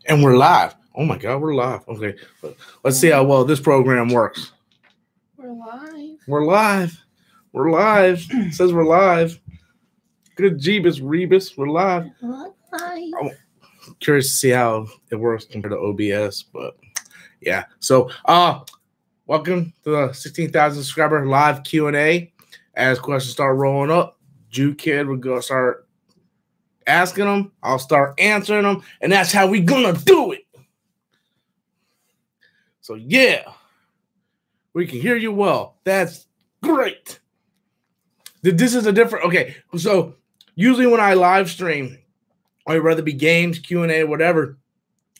And we're live. Oh my God, we're live. Okay, let's see how well this program works. We're live. We're live. We're live. It says we're live. Good Jeebus Rebus. We're live. I'm curious to see how it works compared to OBS, but yeah. So, welcome to the 16,000 subscriber live Q&A. As questions start rolling up, Jew Kid will go start asking them. I'll start answering them, and that's how we gonna do it. So yeah, we can hear you well. That's great. This is a different. Okay, so usually when I live stream, or whether it be games, Q&A, whatever,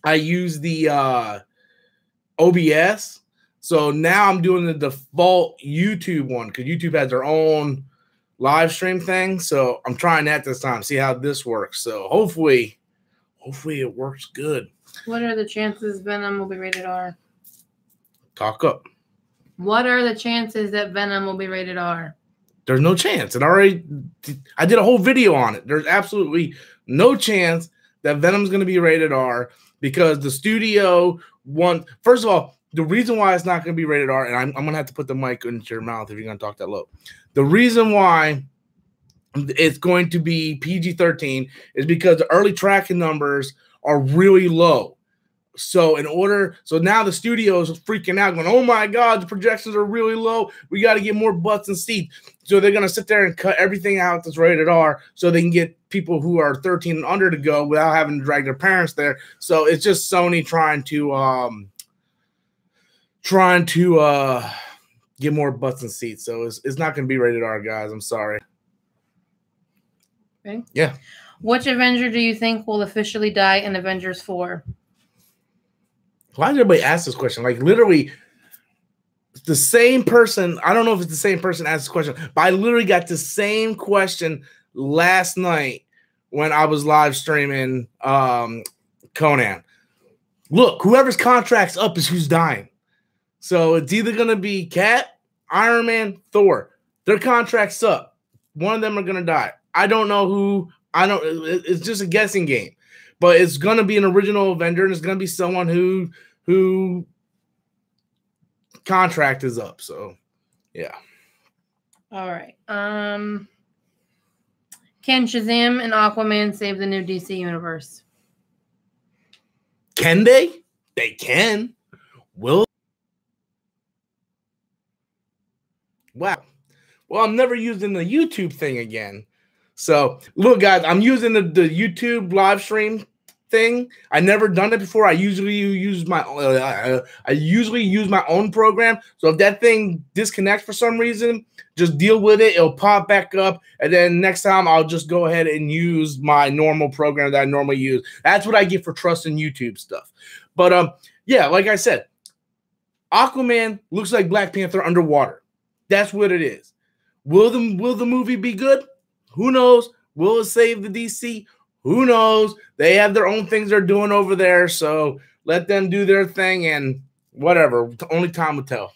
I use the OBS. So now I'm doing the default YouTube one because YouTube has their own live stream thing. So I'm trying that this time, see how this works. So hopefully it works good. What are the chances Venom will be rated R? Talk up. What are the chances that Venom will be rated R? There's no chance. I did a whole video on it. There's absolutely no chance that Venom's going to be rated R because the studio first of all, the reason why it's not going to be rated R, and I'm going to have to put the mic into your mouth if you're going to talk that low. The reason why it's going to be PG-13 is because the early tracking numbers are really low. So now the studio is freaking out, going, "Oh my God, the projections are really low. We got to get more butts and seats." So they're going to sit there and cut everything out that's rated R, so they can get people who are 13 and under to go without having to drag their parents there. So it's just Sony trying to get more butts and seats. So it's not going to be rated R, guys. I'm sorry. Okay. Yeah. Which Avenger do you think will officially die in Avengers 4? Why did everybody ask this question? Like, literally, the same person. I don't know if it's the same person asked this question, but I literally got the same question last night when I was live streaming Conan. Look, whoever's contract's up is who's dying. So it's either going to be Cap, Iron Man, Thor. Their contract's up. One of them are going to die. I don't know who. It's just a guessing game. But it's going to be an original Avenger, and it's going to be someone who contract is up. So, yeah. All right. Can Shazam and Aquaman save the new DC universe? Can they? They can. Will? Wow. Well, I'm never using the YouTube thing again. So, look, guys, I'm using the YouTube live stream thing. I never done it before. I usually use my own program. So if that thing disconnects for some reason, just deal with it. It'll pop back up, and then next time I'll just go ahead and use my normal program that I normally use. That's what I get for trusting YouTube stuff. But yeah, like I said, Aquaman looks like Black Panther underwater. That's what it is. Will the movie be good? Who knows? Will it save the DC? Who knows? They have their own things they're doing over there, so let them do their thing and whatever. Only time will tell.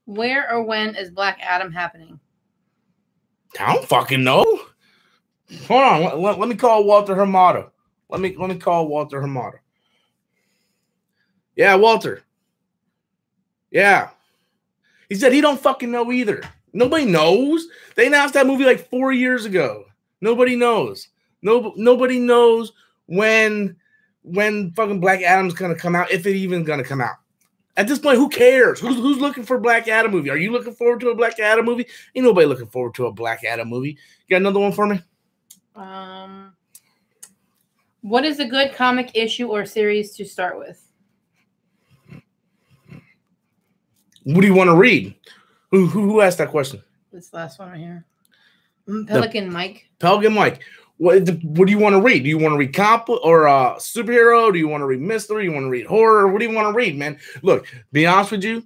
Where or when is Black Adam happening? I don't fucking know. Hold on. Let me call Walter Hamada. Let me call Walter Hamada. Yeah, Walter. Yeah. He said he don't fucking know either. Nobody knows. They announced that movie like 4 years ago. Nobody knows. Nobody knows when fucking Black Adam's gonna come out, if it even gonna come out. At this point, who cares? Who's looking for a Black Adam movie? Are you looking forward to a Black Adam movie? Ain't nobody looking forward to a Black Adam movie. You got another one for me? What is a good comic issue or series to start with? What do you want to read? Who asked that question? This last one right here. Pelican Mike. Pelican Mike. What do you want to read? Do you want to read comic or superhero? Do you want to read mystery? You want to read horror? What do you want to read, man? Look, be honest with you.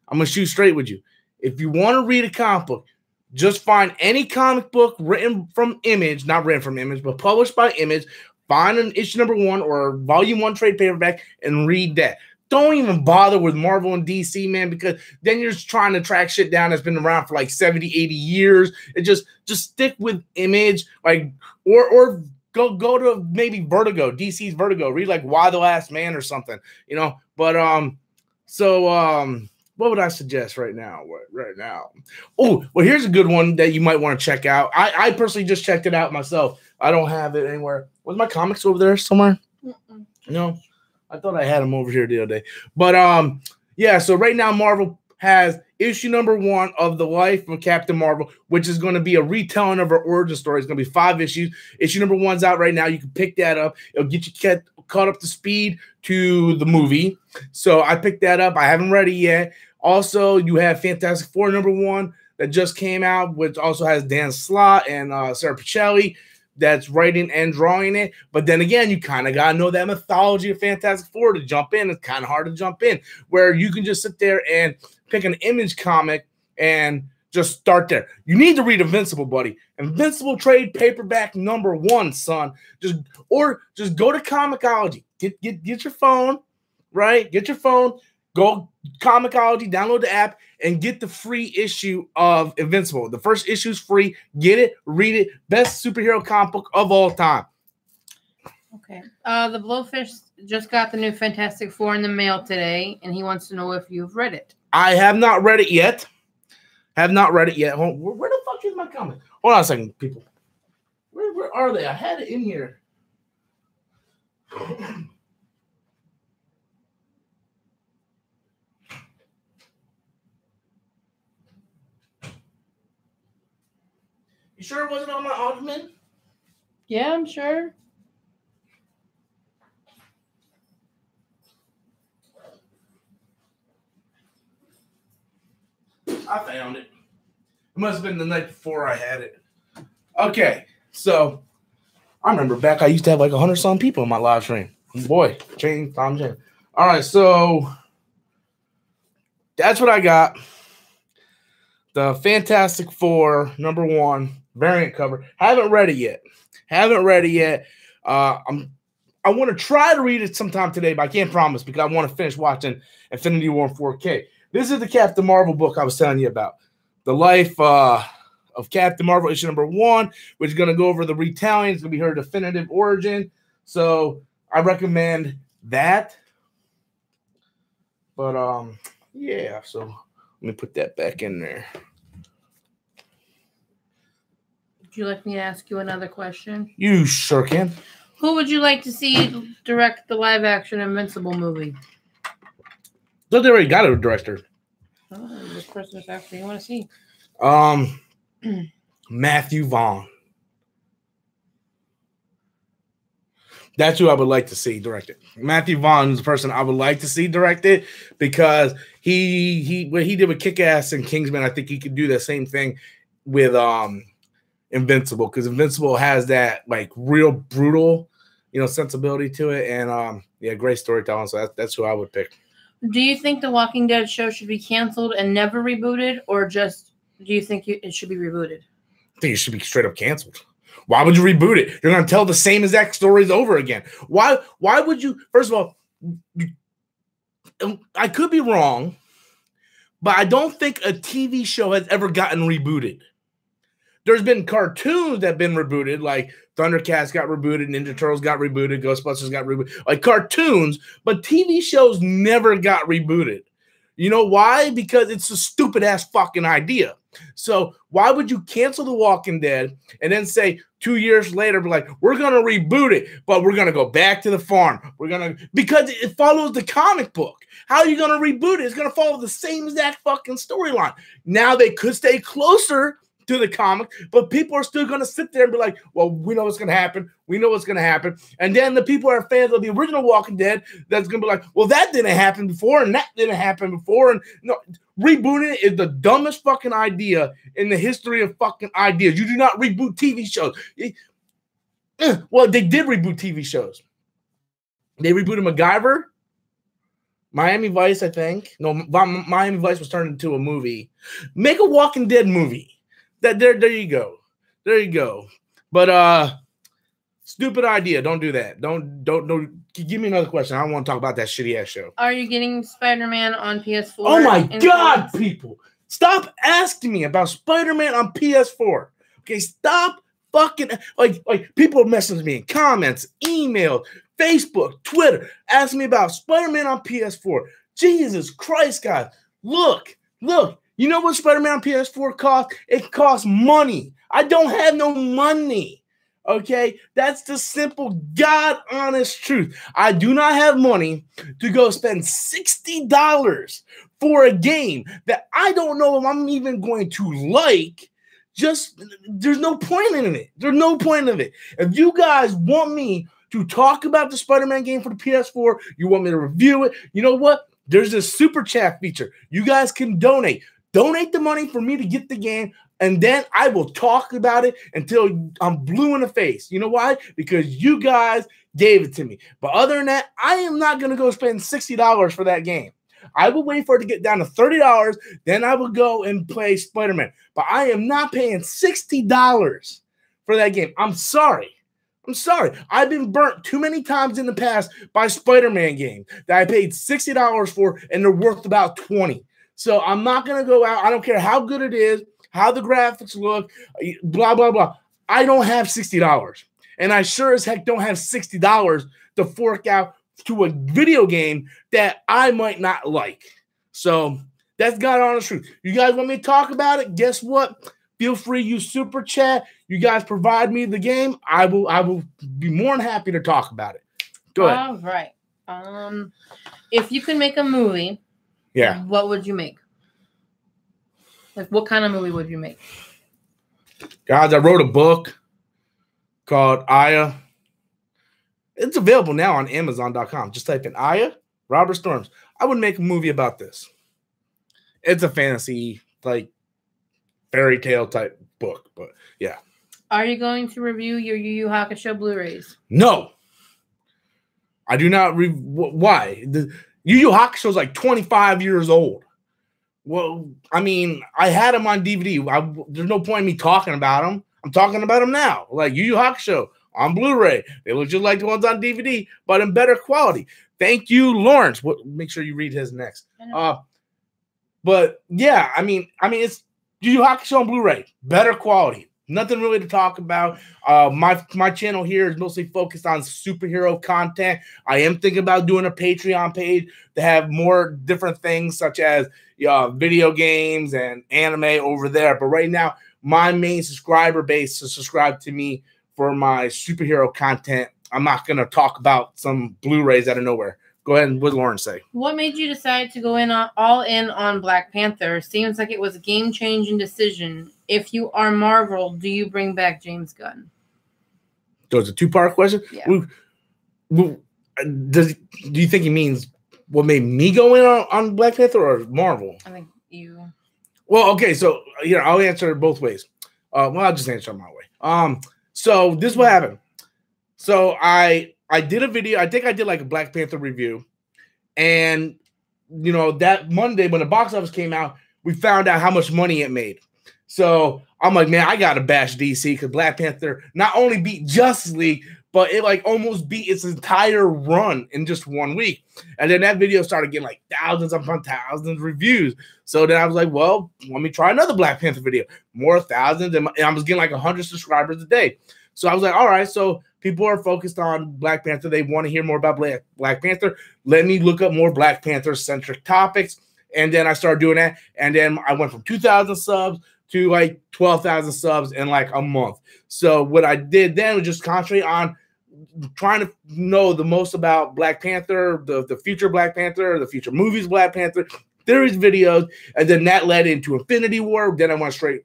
I'm going to shoot straight with you. If you want to read a comic book, just find any comic book written from Image, not written from Image, but published by Image. Find an issue number 1 or volume 1 trade paperback and read that. Don't even bother with Marvel and DC, man, because then you're just trying to track shit down that's been around for like 70, 80 years. It just stick with Image, like, or go to maybe Vertigo, DC's Vertigo. Read like Why the Last Man or something, you know. But what would I suggest right now? Oh, well, here's a good one that you might want to check out. I personally just checked it out myself. I don't have it anywhere. Was my comics over there somewhere? No, I thought I had them over here the other day. But yeah. So right now, Marvel has issue number 1 of The Life of Captain Marvel, which is going to be a retelling of her origin story. It's going to be 5 issues. Issue number 1's out right now. You can pick that up. It'll get you caught up to speed to the movie. So I picked that up. I haven't read it yet. Also, you have Fantastic Four number 1 that just came out, which also has Dan Slott and Sarah Pichelli that's writing and drawing it. But then again, you kind of got to know that mythology of Fantastic Four to jump in. It's kind of hard to jump in, where you can just sit there and pick an Image comic and just start there. You need to read Invincible, buddy. Invincible trade paperback number 1, son. Just go to Comixology. Get your phone, right? Get your phone. Go Comixology, download the app, and get the free issue of Invincible. The first issue is free. Get it, read it. Best superhero comic book of all time. Okay. The Blowfish just got the new Fantastic Four in the mail today, and he wants to know if you've read it. I have not read it yet. Where the fuck is my comment? Hold on a second, people. Where are they? I had it in here. You sure it wasn't on my Ottoman? Yeah, I'm sure. I found it. It must have been the night before I had it. Okay, so I remember back I used to have like 100-some people in my live stream. Boy, Tom Jane. All right, so that's what I got. The Fantastic Four number 1 variant cover. Haven't read it yet. I want to try to read it sometime today, but I can't promise because I want to finish watching Infinity War in 4K. This is the Captain Marvel book I was telling you about. The Life of Captain Marvel, issue number 1, which is going to go over the retelling. It's going to be her definitive origin. So I recommend that. But, yeah, so let me put that back in there. Would you like me to ask you another question? You sure can. Who would you like to see direct the live-action Invincible movie? So they already got a director. Oh, this person is actually you want to see. Matthew Vaughn. That's who I would like to see directed. Matthew Vaughn is the person I would like to see directed because what he did with Kick-Ass and Kingsman, I think he could do the same thing with Invincible, because Invincible has that like real brutal, sensibility to it, and yeah, great storytelling. So that's who I would pick. Do you think the Walking Dead show should be canceled and never rebooted, or just do you think it should be rebooted? I think it should be straight up canceled. Why would you reboot it? You're going to tell the same exact stories over again. Why would you? First of all, I could be wrong, but I don't think a TV show has ever gotten rebooted. There's been cartoons that have been rebooted, like Thundercats got rebooted, Ninja Turtles got rebooted, Ghostbusters got rebooted, like cartoons, but TV shows never got rebooted. You know why? Because it's a stupid-ass fucking idea. So why would you cancel The Walking Dead and then say 2 years later, be like, we're going to reboot it, but we're going to go back to the farm. Because it follows the comic book. How are you going to reboot it? It's going to follow the same exact fucking storyline. Now they could stay closer to the comic, but people are still going to sit there and be like, well, we know what's going to happen. We know what's going to happen. And then the people who are fans of the original Walking Dead, that's going to be like, well, that didn't happen before, and that didn't happen before. And no, rebooting it is the dumbest fucking idea in the history of fucking ideas. You do not reboot TV shows. Well, they did reboot TV shows. They rebooted MacGyver, Miami Vice, I think. No, Miami Vice was turned into a movie. Make a Walking Dead movie. There you go. There you go. But stupid idea. Don't do that. Don't give me another question. I don't want to talk about that shitty ass show. Are you getting Spider-Man on PS4? Oh my God, people. Stop asking me about Spider-Man on PS4. Okay, stop fucking like people messaging me in comments, emails, Facebook, Twitter, asking me about Spider-Man on PS4. Jesus Christ, guys. Look. You know what Spider-Man on PS4 costs? It costs money. I don't have no money. Okay? That's the simple, God-honest truth. I do not have money to go spend $60 for a game that I don't know if I'm even going to like. Just, there's no point in it. There's no point of it. If you guys want me to talk about the Spider-Man game for the PS4, you want me to review it, you know what? There's a super chat feature. You guys can donate. Donate the money for me to get the game, and then I will talk about it until I'm blue in the face. You know why? Because you guys gave it to me. But other than that, I am not going to go spend $60 for that game. I will wait for it to get down to $30. Then I will go and play Spider-Man. But I am not paying $60 for that game. I'm sorry. I've been burnt too many times in the past by Spider-Man games that I paid $60 for, and they're worth about $20. So I'm not going to go out. I don't care how good it is, how the graphics look, blah, blah, blah. I don't have $60. And I sure as heck don't have $60 to fork out to a video game that I might not like. So that's God honest truth. You guys want me to talk about it? Guess what? Feel free to use Super Chat. You guys provide me the game. I will be more than happy to talk about it. Go ahead. All right. If you could make a movie, what would you make? Like, what kind of movie would you make? Guys, I wrote a book called Aya. It's available now on Amazon.com. Just type in Aya, Robert Storms. I would make a movie about this. It's a fantasy, like, fairy tale type book, but yeah. Are you going to review your Yu Yu Hakusho Blu-rays? No. I do not. Why? The Yu Yu Hakusho is like 25 years old. Well, I mean, I had them on DVD. There's no point in me talking about them. I'm talking about them now. Like Yu Yu Hakusho on Blu-ray. They look just like the ones on DVD, but in better quality. Thank you, Lawrence. Make sure you read his next. But yeah, I mean, it's Yu Yu Hakusho on Blu-ray, better quality. Nothing really to talk about. My channel here is mostly focused on superhero content. I am thinking about doing a Patreon page to have more different things such as video games and anime over there. But right now, my main subscriber base is subscribed to me for my superhero content. I'm not going to talk about some Blu-rays out of nowhere. Go ahead and what did Lauren say? What made you decide to go in all in on Black Panther? Seems like it was a game-changing decision. If you are Marvel, do you bring back James Gunn? So it's a two-part question? Yeah. Do you think he means what made me go in on Black Panther or Marvel? I think you. Well, okay, so I'll answer it both ways. Well, I'll just answer it my way. So this is what happened. So I did a video. I think I did like a Black Panther review. And, that Monday when the box office came out, we found out how much money it made. So I'm like, man, I got to bash DC because Black Panther not only beat Justice League, but it like almost beat its entire run in just 1 week. And then that video started getting like thousands upon thousands of reviews. So then I was like, well, let me try another Black Panther video. More thousands. And I was getting like 100 subscribers a day. So I was like, all right, so people are focused on Black Panther. They want to hear more about Black Panther. Let me look up more Black Panther-centric topics. And then I started doing that. And then I went from 2,000 subs to like 12,000 subs in like a month. So what I did then was just concentrate on trying to know the most about Black Panther, the future Black Panther, the future movies Black Panther, theories, videos. And then that led into Infinity War. Then I went straight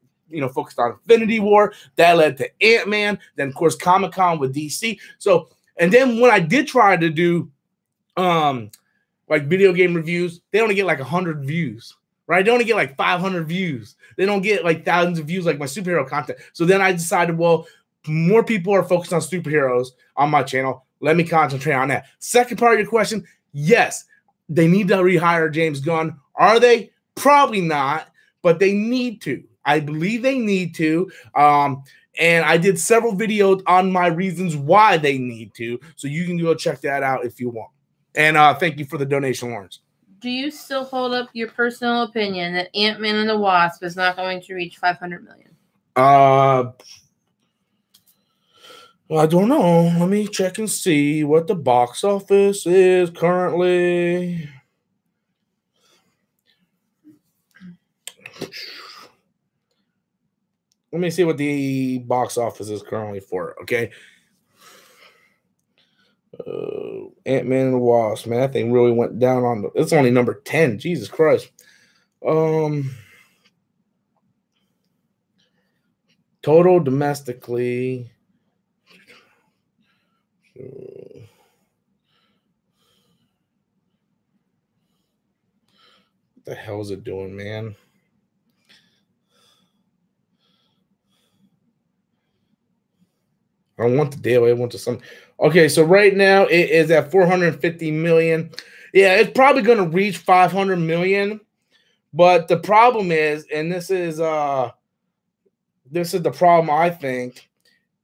focused on Infinity War. That led to Ant-Man. Then, of course, Comic-Con with DC. So, and then when I did try to do like video game reviews, they only get like 100 views, right? They only get like 500 views. They don't get like thousands of views like my superhero content. So then I decided, well, more people are focused on superheroes on my channel. Let me concentrate on that. Second part of your question, yes, they need to rehire James Gunn. Are they? Probably not, but they need to. I believe they need to. And I did several videos on my reasons why they need to. So you can go check that out if you want. And thank you for the donation, Lawrence. Do you still hold up your personal opinion that Ant-Man and the Wasp is not going to reach 500 million? I don't know. Let me check and see what the box office is currently. Let me see what the box office is currently for. Okay. Ant-Man and the Wasp. Man, that thing really went down on the. It's only number 10. Jesus Christ. Total domestically. What the hell is it doing, man? I don't want the daily. I want the some. Okay, so right now it is at 450 million. Yeah, it's probably going to reach 500 million. But the problem is, and this is the problem I think,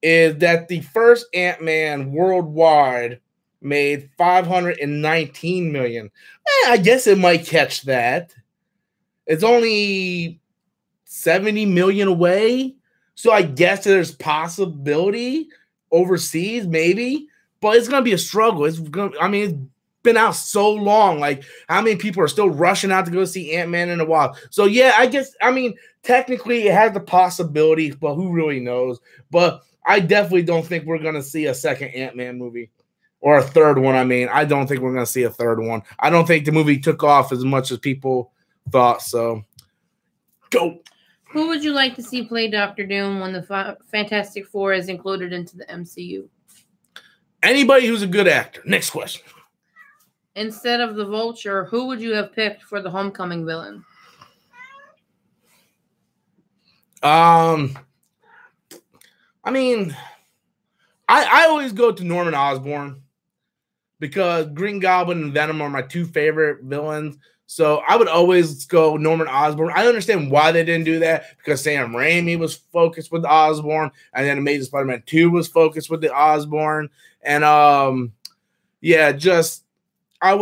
is that the first Ant-Man worldwide made 519 million. I guess it might catch that. It's only 70 million away. So I guess there's possibility overseas, maybe, but it's gonna be a struggle. It's been out so long. Like, how many people are still rushing out to go see Ant-Man and the Wasp? So yeah, I guess technically it has the possibility, but who really knows? But I definitely don't think we're gonna see a second Ant-Man movie. Or a third one. I don't think we're gonna see a third one. I don't think the movie took off as much as people thought. So go. Who would you like to see play Doctor Doom when the Fantastic Four is included into the MCU? Anybody who's a good actor. Next question. Instead of the Vulture, who would you have picked for the Homecoming villain? I always go to Norman Osborn because Green Goblin and Venom are my two favorite villains. So I would always go Norman Osborn. I understand why they didn't do that, because Sam Raimi was focused with Osborn, and then Amazing Spider-Man 2 was focused with the Osborn. And I would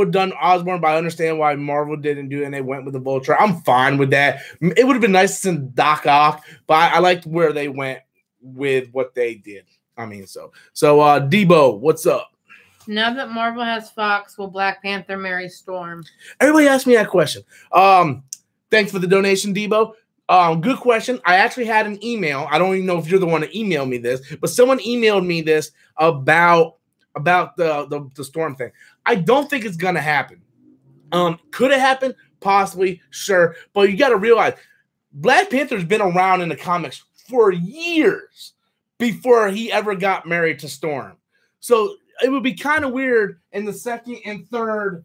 have done Osborn, but I understand why Marvel didn't do it, and they went with the Vulture. I'm fine with that. It would have been nice to see Doc Ock, but I liked where they went with what they did. So Debo, what's up? Now that Marvel has Fox, will Black Panther marry Storm? Everybody asked me that question. Thanks for the donation, Debo. Good question. I actually had an email. I don't even know if you're the one to email me this, but someone emailed me this about the Storm thing. I don't think it's gonna happen. Could it happen? Possibly, sure. But you got to realize, Black Panther's been around in the comics for years before he ever got married to Storm. So it would be kind of weird in the second and third.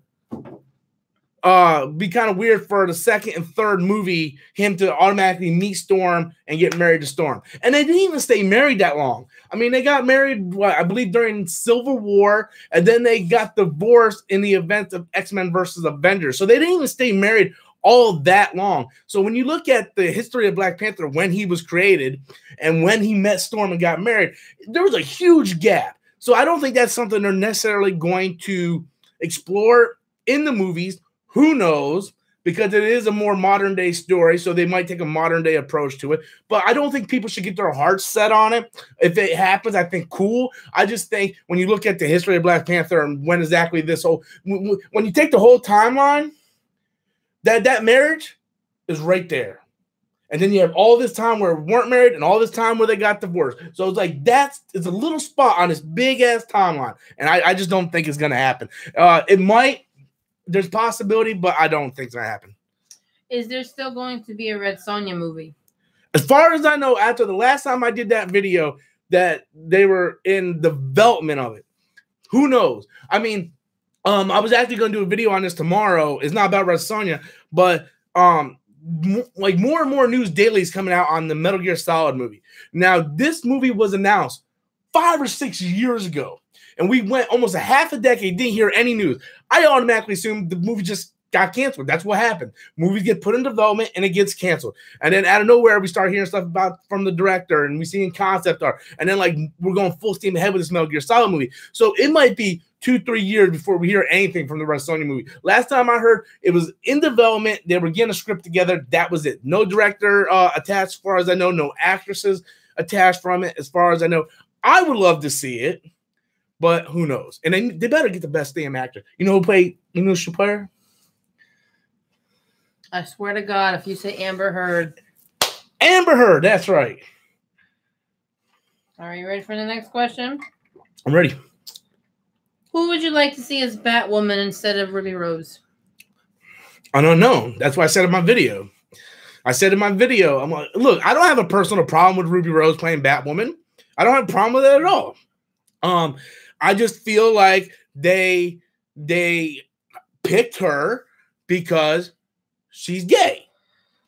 Be kind of weird for the second and third movie him to automatically meet Storm and get married to Storm. And they didn't even stay married that long. They got married, I believe, during Civil War, and then they got divorced in the event of X-Men versus Avengers. So they didn't even stay married all that long. So when you look at the history of Black Panther, when he was created and when he met Storm and got married, there was a huge gap. So I don't think that's something they're necessarily going to explore in the movies. Who knows? Because it is a more modern day story, so they might take a modern day approach to it. But I don't think people should get their hearts set on it. If it happens, I think cool. I just think when you look at the history of Black Panther and when exactly this whole, when you take the whole timeline, that marriage is right there. And then you have all this time where we weren't married and all this time where they got divorced. So it's like it's a little spot on this big-ass timeline. And I just don't think it's going to happen. It might. There's possibility, but I don't think it's going to happen. Is there still going to be a Red Sonja movie? As far as I know, after the last time I did that video, that they were in development of it. Who knows? I was actually going to do a video on this tomorrow. It's not about Red Sonja, but like more and more news daily is coming out on the Metal Gear Solid movie. Now, this movie was announced 5 or 6 years ago, and we went almost a half a decade, didn't hear any news. I automatically assumed the movie just got canceled. That's what happened. Movies get put in development and it gets canceled. And then out of nowhere, we start hearing stuff from the director, and we see in concept art. And then we're going full steam ahead with this Metal Gear Solid movie. So it might be 2-3 years before we hear anything from the Red Sonja movie. Last time I heard, it was in development. They were getting a script together. That was it. No director attached, as far as I know. No actresses attached from it, as far as I know. I would love to see it, but who knows? And they better get the best damn actor. You know who played? You know who should play her? I swear to God, if you say Amber Heard. Amber Heard, that's right. Are you ready for the next question? I'm ready. Who would you like to see as Batwoman instead of Ruby Rose? I don't know. That's what I said in my video. I'm like, look, I don't have a personal problem with Ruby Rose playing Batwoman. I don't have a problem with it at all. I just feel like they picked her because she's gay,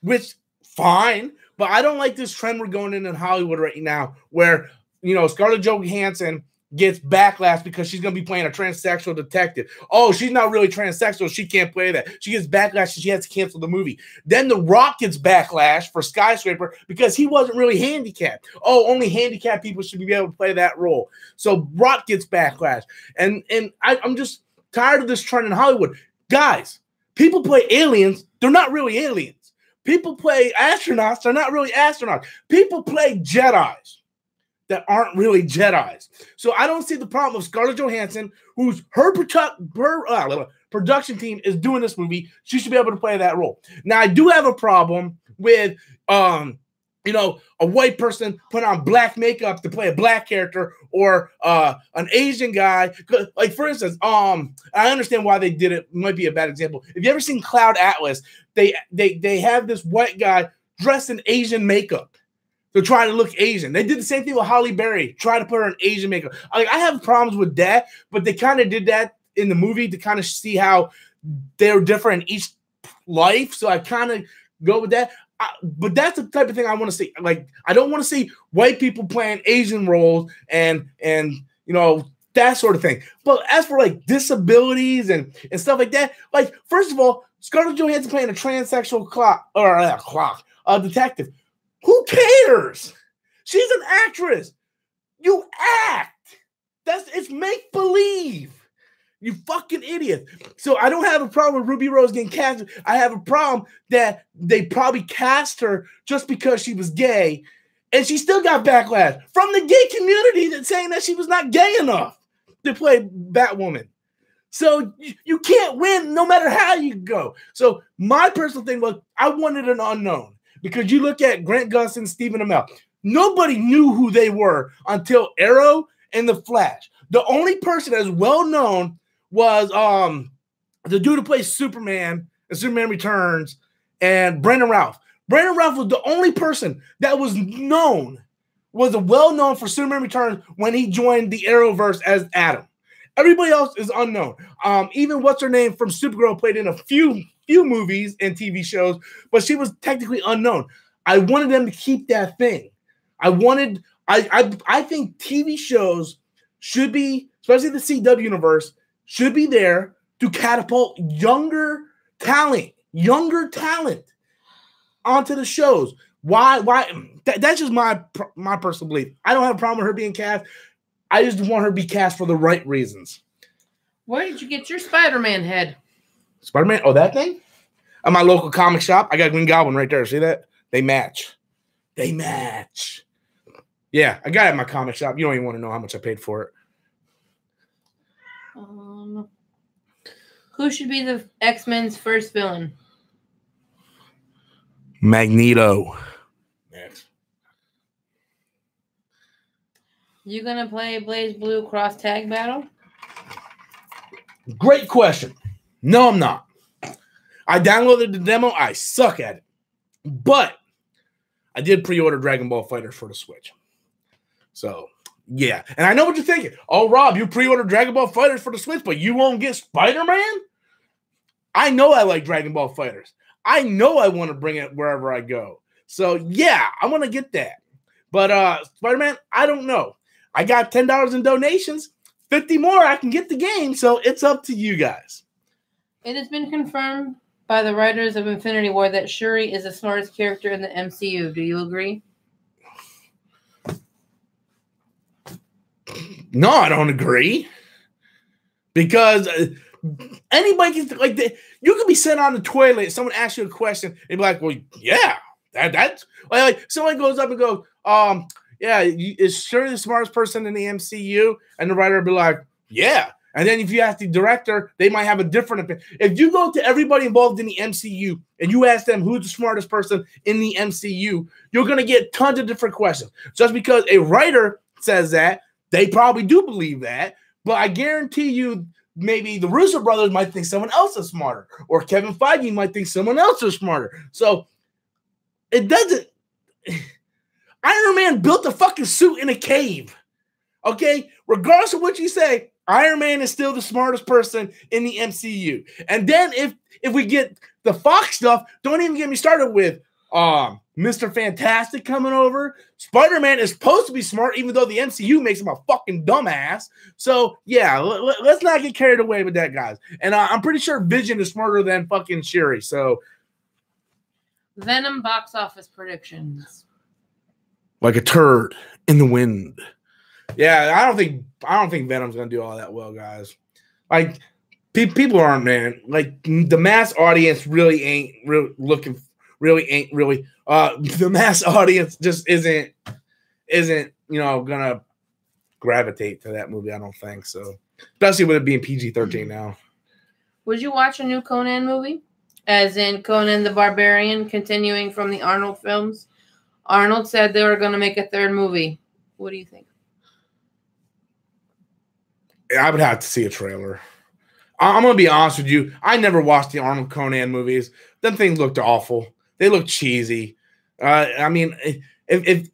which fine, but I don't like this trend we're going in Hollywood right now where, you know, Scarlett Johansson gets backlash because she's going to be playing a transsexual detective. Oh, she's not really transsexual. She can't play that. She gets backlash and she has to cancel the movie. Then The Rock gets backlash for Skyscraper because he wasn't really handicapped. Oh, only handicapped people should be able to play that role. So Rock gets backlash. And I'm just tired of this trend in Hollywood. Guys, people play aliens. They're not really aliens. People play astronauts. They're not really astronauts. People play Jedis that aren't really Jedis. So I don't see the problem of Scarlett Johansson, who's her production team is doing this movie. She should be able to play that role. Now, I do have a problem with, you know, a white person putting on black makeup to play a black character or an Asian guy. Like, for instance, I understand why they did it. It might be a bad example. If you ever seen Cloud Atlas, they have this white guy dressed in Asian makeup. They're trying to look Asian. They did the same thing with Halle Berry, trying to put her in Asian makeup. Like, I have problems with that, but they kind of did that in the movie to kind of see how they're different in each life. So I kind of go with that. But that's the type of thing I want to see. Like, I don't want to see white people playing Asian roles and you know, that sort of thing. But as for like disabilities and stuff like that, like, first of all, Scarlett Johansson playing a transsexual detective. Who cares? She's an actress. You act. It's make believe. You fucking idiot. So I don't have a problem with Ruby Rose getting cast. I have a problem that they probably cast her just because she was gay, and she still got backlash from the gay community that's saying that she was not gay enough to play Batwoman. So you can't win no matter how you go. So my personal thing was I wanted an unknown. Because you look at Grant Gustin, Stephen Amell, nobody knew who they were until Arrow and The Flash. The only person that is well known was the dude who plays Superman and Superman Returns and Brandon Routh. Brandon Routh was the only person that was well known for Superman Returns when he joined the Arrowverse as Adam. Everybody else is unknown. Even what's her name from Supergirl played in a few movies and TV shows, but she was technically unknown. I wanted them to keep that thing. I think TV shows should be, especially the CW universe, should be there to catapult younger talent onto the shows. Why? That's just my personal belief. I don't have a problem with her being cast. I just want her to be cast for the right reasons. Where did you get your Spider-Man head? Spider-Man? Oh, that thing? At my local comic shop. I got Green Goblin right there. See that? They match. Yeah, I got it at my comic shop. You don't even want to know how much I paid for it. Who should be the X-Men's first villain? Magneto. Next. You gonna play Blaze Blue Cross Tag Battle? Great question. No, I'm not. I downloaded the demo. I suck at it. But I did pre-order Dragon Ball FighterZ for the Switch. So, yeah. And I know what you're thinking. Oh, Rob, you pre-ordered Dragon Ball FighterZ for the Switch, but you won't get Spider-Man? I know I like Dragon Ball FighterZ. I know I want to bring it wherever I go. So, yeah, I want to get that. But Spider-Man, I don't know. I got $10 in donations. 50 more, I can get the game. So, it's up to you guys. It has been confirmed by the writers of Infinity War that Shuri is the smartest character in the MCU. Do you agree? No, I don't agree. Because anybody can, like, you can be sitting on the toilet, someone asks you a question, and be like, well, yeah, that's like someone goes up and goes, yeah, is Shuri the smartest person in the MCU? And the writer will be like, yeah. And then if you ask the director, they might have a different opinion. If you go to everybody involved in the MCU and you ask them who's the smartest person in the MCU, you're going to get tons of different questions. Just because a writer says that, they probably do believe that. But I guarantee you, maybe the Russo brothers might think someone else is smarter. Or Kevin Feige might think someone else is smarter. So it doesn't. Iron Man built a fucking suit in a cave. Okay? Regardless of what you say, Iron Man is still the smartest person in the MCU. And then if we get the Fox stuff, don't even get me started with Mr. Fantastic coming over. Spider-Man is supposed to be smart, even though the MCU makes him a fucking dumbass. So, yeah, let's not get carried away with that, guys. And I'm pretty sure Vision is smarter than fucking Shuri. So, Venom box office predictions. Like a turd in the wind. Yeah, I don't think Venom's gonna do all that well, guys. Like people aren't, man. Like the mass audience really ain't looking. The mass audience just isn't gonna gravitate to that movie. I don't think so. Especially with it being PG-13 now. Would you watch a new Conan movie? As in Conan the Barbarian, continuing from the Arnold films? Arnold said they were going to make a third movie. What do you think? I would have to see a trailer. I'm going to be honest with you. I never watched the Arnold Conan movies. Them things looked awful. They looked cheesy. I mean, if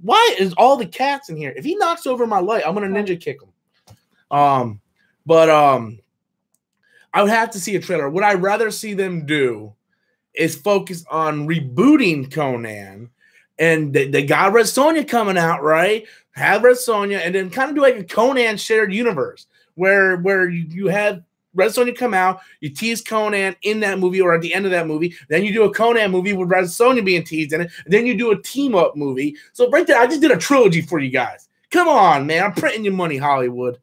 why is all the cats in here? If he knocks over my light, I'm going to ninja kick him. But I would have to see a trailer. What I'd rather see them do is focus on rebooting Conan, and they got Red Sonja coming out, right? Have Red Sonja, and then kind of do like a Conan shared universe where you have Red Sonja come out, you tease Conan in that movie or at the end of that movie, then you do a Conan movie with Red Sonja being teased in it, and then you do a team-up movie. So right there, I just did a trilogy for you guys. Come on, man. I'm printing you money, Hollywood.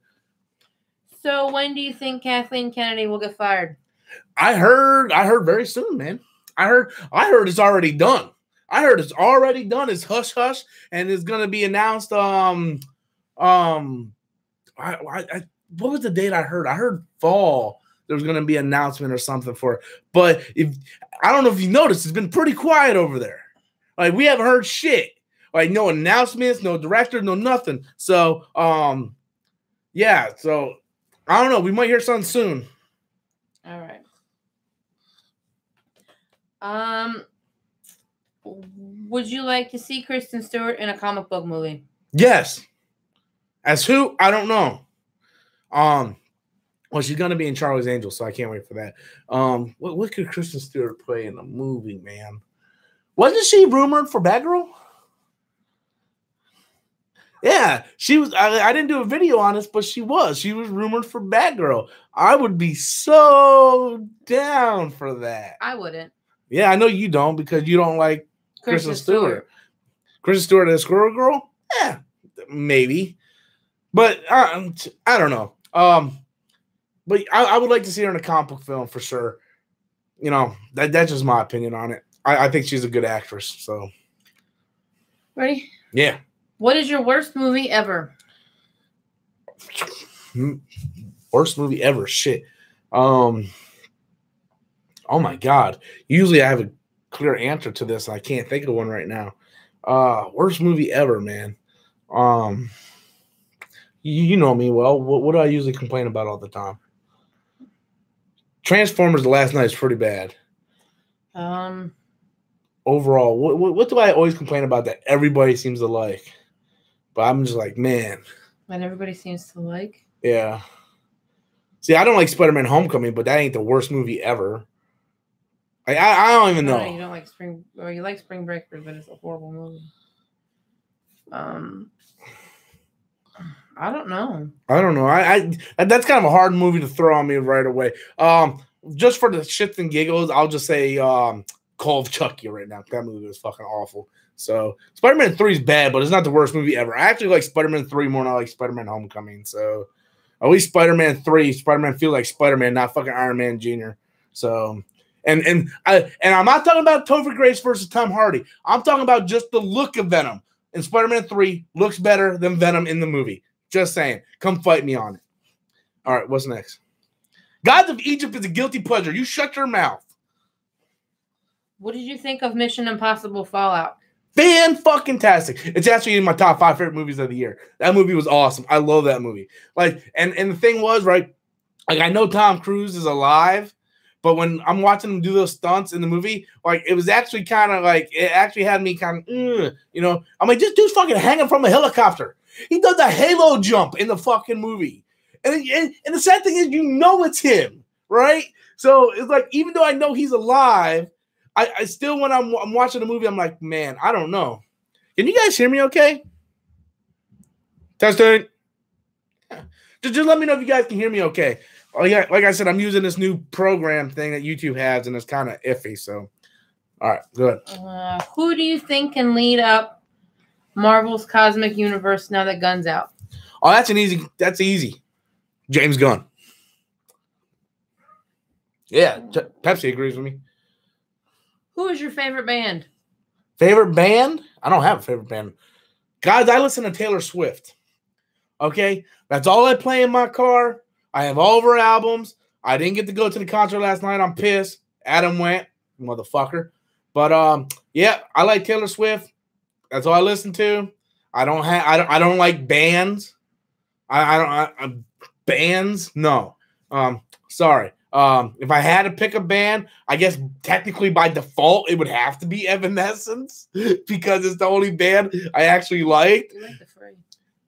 So when do you think Kathleen Kennedy will get fired? I heard very soon, man. I heard it's already done. I heard it's already done. It's hush hush, and it's gonna be announced. What was the date I heard? I heard fall. There was gonna be an announcement or something for it. But I don't know if you noticed, it's been pretty quiet over there. Like we haven't heard shit. Like no announcements, no director, no nothing. So yeah. So I don't know. We might hear something soon. All right. Would you like to see Kristen Stewart in a comic book movie? Yes. As who? I don't know. Well, she's gonna be in Charlie's Angels, so I can't wait for that. What could Kristen Stewart play in a movie, man? Wasn't she rumored for Batgirl? Yeah, she was. I didn't do a video on this, but she was. She was rumored for Batgirl. I would be so down for that. I wouldn't. Yeah, I know you don't because you don't like Kristen Stewart. Kristen Stewart as Squirrel Girl? Yeah, maybe. But I don't know. But I would like to see her in a comic book film for sure. You know, that's just my opinion on it. I think she's a good actress. So, ready? Yeah. What is your worst movie ever? Worst movie ever? Shit. Oh my God. Usually I have a clear answer to this. I can't think of one right now. Worst movie ever, man. You know me well. What do I usually complain about all the time? Transformers The Last Night is pretty bad. Overall, what do I always complain about that everybody seems to like? But I'm just like, man. That everybody seems to like? Yeah. See, I don't like Spider-Man Homecoming, but that ain't the worst movie ever. I don't even know. You don't like you like Spring Breakers, but it's a horrible movie. I don't know. That's kind of a hard movie to throw on me right away. Just for the shits and giggles, I'll just say Call of Chucky right now. That movie was fucking awful. So Spider-Man 3 is bad, but it's not the worst movie ever. I actually like Spider-Man 3 more than I like Spider-Man Homecoming. So at least Spider-Man 3, Spider-Man feels like Spider-Man, not fucking Iron Man Jr. So and I'm not talking about Topher Grace versus Tom Hardy. I'm talking about just the look of Venom. in Spider-Man 3 looks better than Venom in the movie. Just saying. Come fight me on it. All right, what's next? Gods of Egypt is a guilty pleasure. You shut your mouth. What did you think of Mission Impossible Fallout? Fan-fucking-tastic. It's actually in my top 5 favorite movies of the year. That movie was awesome. I love that movie. Like, and the thing was, right, like, I know Tom Cruise is alive, but when I'm watching him do those stunts in the movie, like, it was actually kind of like, it actually had me kind of, you know, I'm like, this dude's fucking hanging from a helicopter. He does a halo jump in the fucking movie. And the sad thing is, you know it's him, right? So it's like, even though I know he's alive, I still, when I'm watching the movie, I'm like, man, I don't know. Can you guys hear me okay? Testing. Yeah. Just let me know if you guys can hear me okay. Like I said, I'm using this new program thing that YouTube has, and it's kind of iffy. So, all right, good. Who do you think can lead up Marvel's cosmic universe now that Gunn's out? Oh, that's easy. James Gunn. Yeah, Pepsi agrees with me. Who is your favorite band? Favorite band? I don't have a favorite band. Guys, I listen to Taylor Swift. Okay? That's all I play in my car. I have all of her albums. I didn't get to go to the concert last night. I'm pissed. Adam went, motherfucker. But yeah, I like Taylor Swift. That's all I listen to. I don't like bands. Bands? No. Sorry. If I had to pick a band, I guess technically by default it would have to be Evanescence because it's the only band I actually liked. You like the Fray?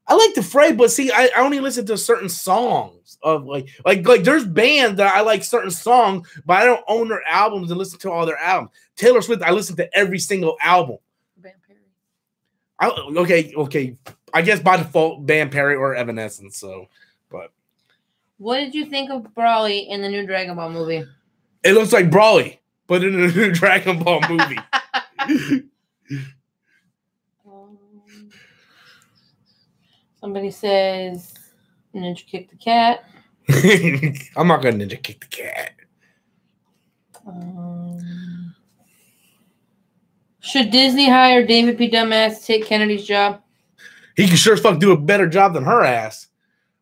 I like the Fray, but see, I only listen to certain songs of like there's bands that I like certain songs, but I don't own their albums and listen to all their albums. Taylor Swift, I listen to every single album. Van Perry. Okay. I guess by default, Van Perry or Evanescence. So, but. What did you think of Broly in the new Dragon Ball movie? It looks like Broly, but in a new Dragon Ball movie. Somebody says Ninja kick the cat. I'm not going to ninja kick the cat. Should Disney hire David P. Dumbass to take Kennedy's job? He can sure as fuck do a better job than her ass.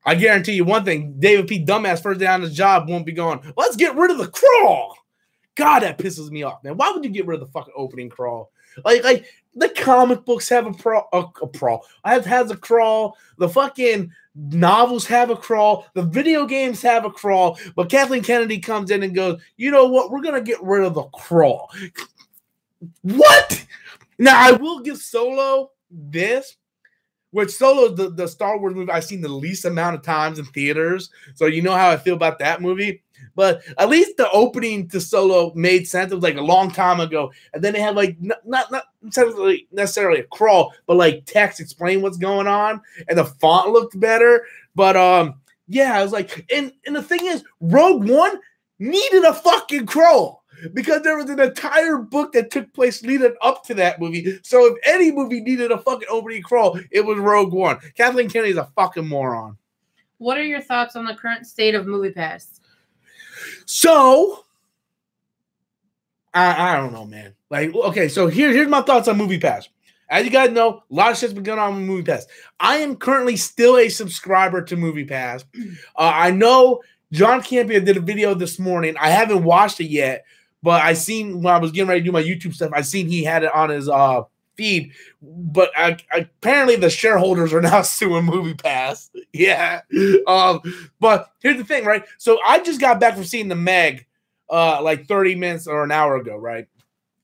I guarantee you one thing, David P. Dumbass first day on his job won't be going, let's get rid of the crawl. God, that pisses me off, man. Why would you get rid of the fucking opening crawl? Like the comic books have a crawl. Has a crawl. The fucking novels have a crawl. The video games have a crawl. But Kathleen Kennedy comes in and goes, you know what? We're going to get rid of the crawl. What? Now, I will give Solo this. Which Solo, the Star Wars movie I've seen the least amount of times in theaters. So you know how I feel about that movie. But at least the opening to Solo made sense. It was like a long time ago. And then they had like not necessarily a crawl, but like text explain what's going on. And the font looked better. But yeah, I was like, and the thing is, Rogue One needed a fucking crawl. Because there was an entire book that took place leading up to that movie. So if any movie needed a fucking opening crawl, it was Rogue One. Kathleen Kennedy's a fucking moron. What are your thoughts on the current state of MoviePass? So, I don't know, man. Like, okay, so here's my thoughts on MoviePass. As you guys know, a lot of shit's been going on with MoviePass. I am currently still a subscriber to MoviePass. I know John Campia did a video this morning. I haven't watched it yet. But I seen when I was getting ready to do my YouTube stuff, I seen he had it on his feed. But apparently the shareholders are now suing MoviePass. Yeah. But here's the thing, right? So I just got back from seeing the Meg like 30 minutes or an hour ago, right?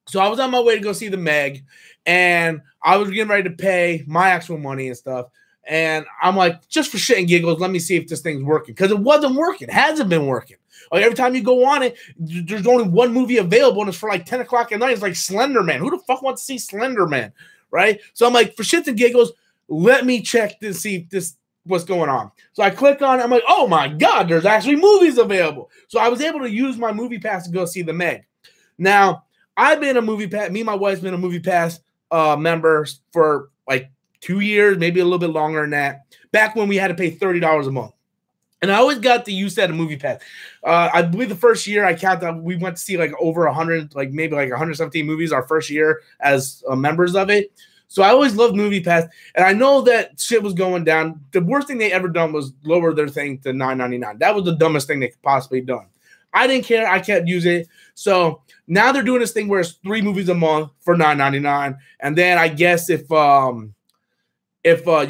So I was on my way to go see the Meg, and I was getting ready to pay my actual money and stuff. And I'm like, just for shit and giggles, let me see if this thing's working. Because it wasn't working. It hasn't been working. Like every time you go on it, there's only one movie available, and it's for like 10 o'clock at night. It's like Slender Man. Who the fuck wants to see Slender Man? Right? So I'm like, for shits and giggles, let me check to see if this what's going on. So I click on it. I'm like, oh my God, there's actually movies available. So I was able to use my MoviePass to go see the Meg. Now, I've been a MoviePass, me and my wife's been a MoviePass member for like 2 years, maybe a little bit longer than that, back when we had to pay $30 a month. And I always got the use that of MoviePass. I believe the first year I counted, we went to see like over 100, like maybe like 117 movies our first year as members of it. So I always loved MoviePass, and I know that shit was going down. The worst thing they ever done was lower their thing to $9.99. That was the dumbest thing they could possibly done. I didn't care. I kept using it. So now they're doing this thing where it's 3 movies a month for $9.99, and then I guess if you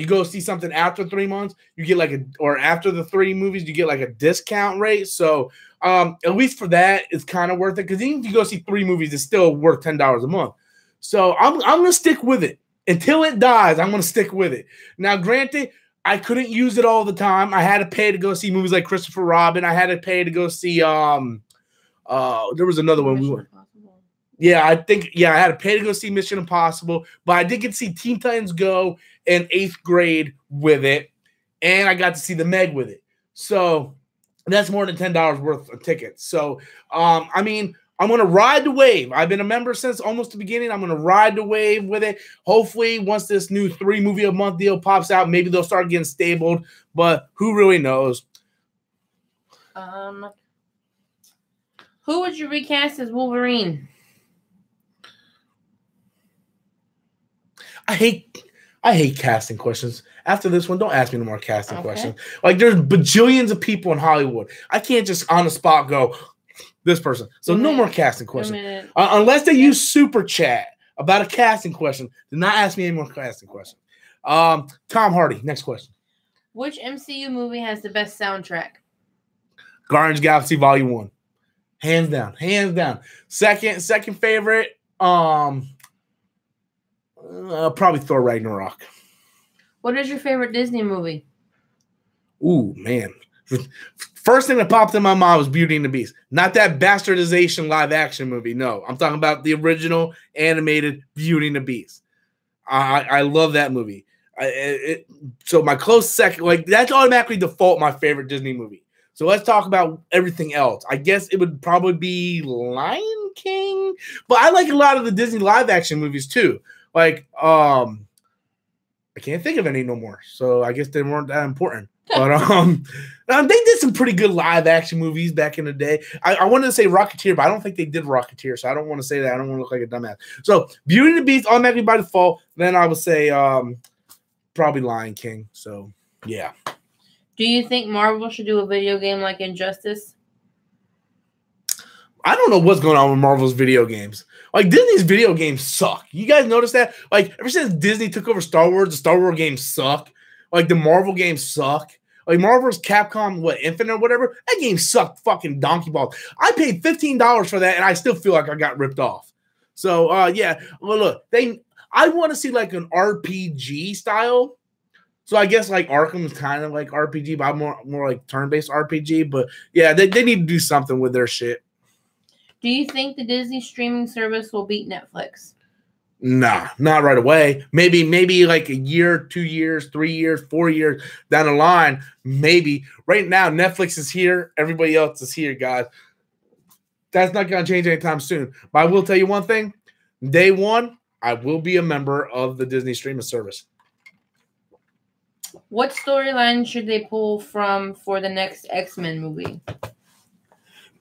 go see something after 3 months, you get like or after the 3 movies, you get like a discount rate. So at least for that, it's kind of worth it, because even if you go see 3 movies, it's still worth $10 a month. So I'm gonna stick with it until it dies. I'm gonna stick with it. Now, granted, I couldn't use it all the time. I had to pay to go see movies like Christopher Robin. I had to pay to go see there was another one. I had to pay to go see Mission Impossible, but I did get to see Teen Titans Go in 8th grade with it, and I got to see the Meg with it. So that's more than $10 worth of tickets. So I mean, I'm going to ride the wave. I've been a member since almost the beginning. I'm going to ride the wave with it. Hopefully, once this new 3 movie a month deal pops out, maybe they'll start getting stabled, but who really knows? Who would you recast as Wolverine? I hate casting questions. After this one, don't ask me no more casting questions. Like, there's bajillions of people in Hollywood. I can't just on the spot go, this person. So no more casting questions. Unless they use Super Chat about a casting question, do not ask me any more casting questions. Tom Hardy, next question. Which MCU movie has the best soundtrack? Guardians of the Galaxy Volume 1. Hands down. Hands down. Second favorite, probably Thor Ragnarok. What is your favorite Disney movie? Ooh, man. First thing that popped in my mind was Beauty and the Beast. Not that bastardization live action movie. No, I'm talking about the original animated Beauty and the Beast. I love that movie. So my close second, like, that's automatically default my favorite Disney movie. So let's talk about everything else. I guess it would probably be Lion King, but I like a lot of the Disney live action movies too. Like, I can't think of any no more. So I guess they weren't that important. But they did some pretty good live action movies back in the day. I wanted to say Rocketeer, but I don't think they did Rocketeer, so I don't want to say that. I don't want to look like a dumbass. So Beauty and the Beast automatically by default. Then I would say probably Lion King. So yeah. Do you think Marvel should do a video game like Injustice? I don't know what's going on with Marvel's video games. Like, Disney's video games suck. You guys notice that? Like, ever since Disney took over Star Wars, the Star Wars games suck. Like, the Marvel games suck. Like, Marvel's Capcom, Infinite or whatever, that game sucked fucking donkey balls. I paid $15 for that, and I still feel like I got ripped off. So, yeah. Well, look, I want to see, like, an RPG style. So I guess, like, Arkham is kind of like RPG, but I'm more like turn-based RPG. But, yeah, they need to do something with their shit. Do you think the Disney streaming service will beat Netflix? Nah, not right away. Maybe like a year, 2 years, 3 years, 4 years down the line. Maybe. Right now, Netflix is here. Everybody else is here, guys. That's not going to change anytime soon. But I will tell you one thing. Day one, I will be a member of the Disney streaming service. What storyline should they pull from for the next X-Men movie?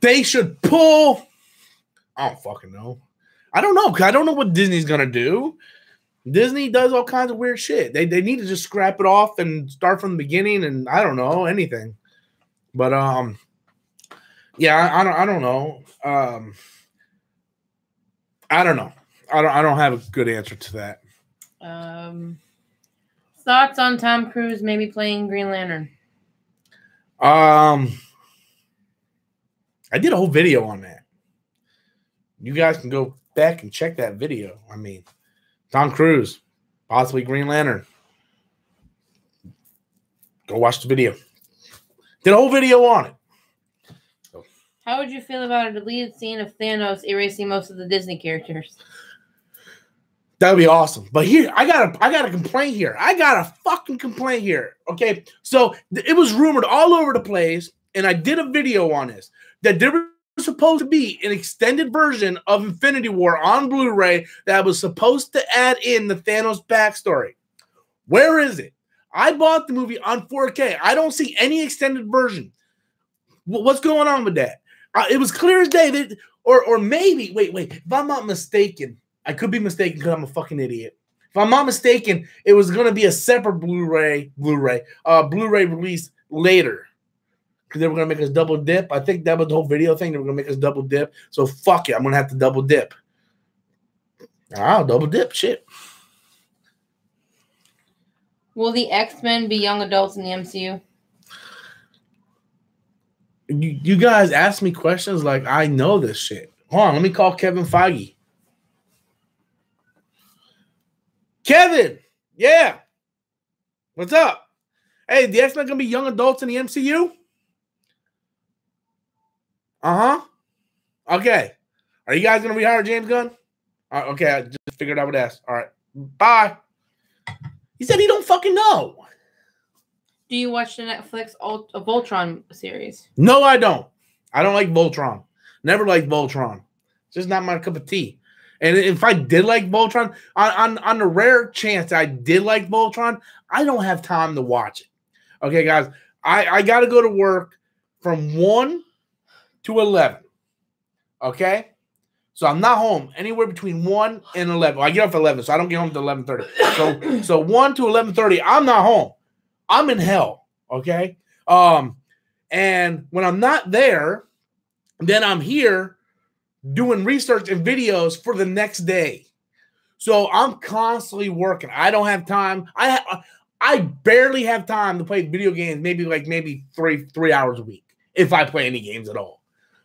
They should pull... I don't fucking know. I don't know. I don't know what Disney's going to do. Disney does all kinds of weird shit. They need to just scrap it off and start from the beginning, and I don't know anything. But yeah, I don't know. I don't know. I don't have a good answer to that. Thoughts on Tom Cruise maybe playing Green Lantern? I did a whole video on that. You guys can go back and check that video. I mean, Tom Cruise, possibly Green Lantern. Go watch the video. Did a whole video on it. So. How would you feel about a deleted scene of Thanos erasing most of the Disney characters? That would be awesome. But here, I got a complaint here. I got a fucking complaint here. Okay, so it was rumored all over the place, and I did a video on this, that there was supposed to be an extended version of Infinity War on Blu-ray that was supposed to add in the Thanos backstory. Where is it? I bought the movie on 4K. I don't see any extended version. What's going on with that? It was clear as day that, or maybe, wait, if I'm not mistaken, I could be mistaken because I'm a fucking idiot. If I'm not mistaken, it was going to be a separate Blu-ray release later. Because they were going to make us double dip. I think that was the whole video thing. They were going to make us double dip. So fuck it. I'm going to have to double dip. I'll double dip. Shit. Will the X-Men be young adults in the MCU? You guys ask me questions like I know this shit. Hold on. Let me call Kevin Feige. Kevin. Yeah. What's up? Hey, the X-Men going to be young adults in the MCU? Uh-huh. Okay. Are you guys going to rehire James Gunn? Okay, I just figured I would ask. All right. Bye. He said he don't fucking know. Do you watch the Netflix Voltron series? No, I don't. I don't like Voltron. Never liked Voltron. Just not my cup of tea. And if I did like Voltron, on the rare chance I did like Voltron, I don't have time to watch it. Okay, guys. I got to go to work from 1 to 11. Okay? So I'm not home anywhere between 1 and 11. I get off at 11, so I don't get home till 11:30. So 1 to 11:30, I'm not home. I'm in hell, okay? And when I'm not there, then I'm here doing research and videos for the next day. So I'm constantly working. I don't have time. I barely have time to play video games, maybe three hours a week, if I play any games at all.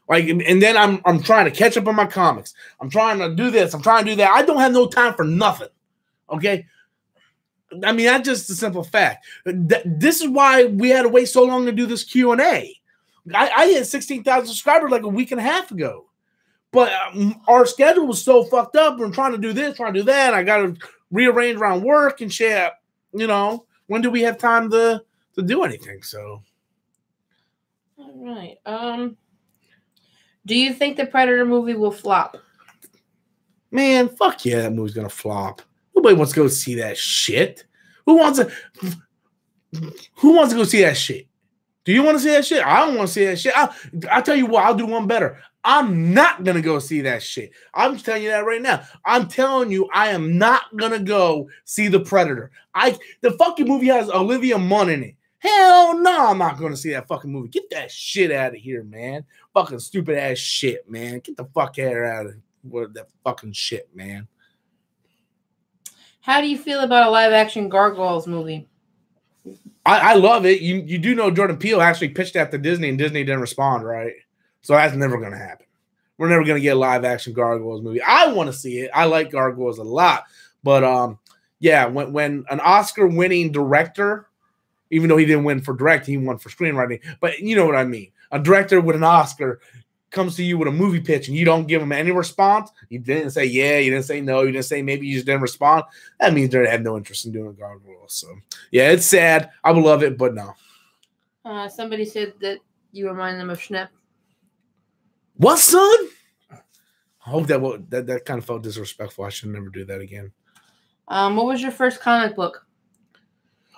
Like, and then I'm trying to catch up on my comics. I'm trying to do this. I'm trying to do that. I don't have no time for nothing. Okay? I mean, that's just a simple fact. This is why we had to wait so long to do this Q&A. I hit 16,000 subscribers like a week and a half ago. But our schedule was so fucked up. We're trying to do this, trying to do that. I got to rearrange around work and shit. You know, when do we have time to do anything? So. All right. Do you think the Predator movie will flop? Man, fuck yeah, that movie's gonna flop. Nobody wants to go see that shit. Who wants to go see that shit? Do you want to see that shit? I don't want to see that shit. I'll tell you what, I'll do one better. I'm not gonna go see that shit. I'm telling you that right now. I'm telling you, I am not gonna go see the Predator. The fucking movie has Olivia Munn in it. Hell no, I'm not going to see that fucking movie. Get that shit out of here, man. Fucking stupid ass shit, man. Get the fuck out of that fucking shit, man. How do you feel about a live action Gargoyles movie? I love it. You do know Jordan Peele actually pitched that to Disney and Disney didn't respond, right? So that's never going to happen. We're never going to get a live action Gargoyles movie. I want to see it. I like Gargoyles a lot. But yeah, when an Oscar winning director, even though he didn't win for direct, he won for screenwriting. But you know what I mean. A director with an Oscar comes to you with a movie pitch and you don't give him any response. You didn't say yeah, you didn't say no, you didn't say maybe, you just didn't respond. That means they had no interest in doing Gargoyles. So yeah, it's sad. I would love it, but no. Somebody said that you remind them of Schnepp. What, son? I hope that kind of felt disrespectful. I should never do that again. What was your first comic book?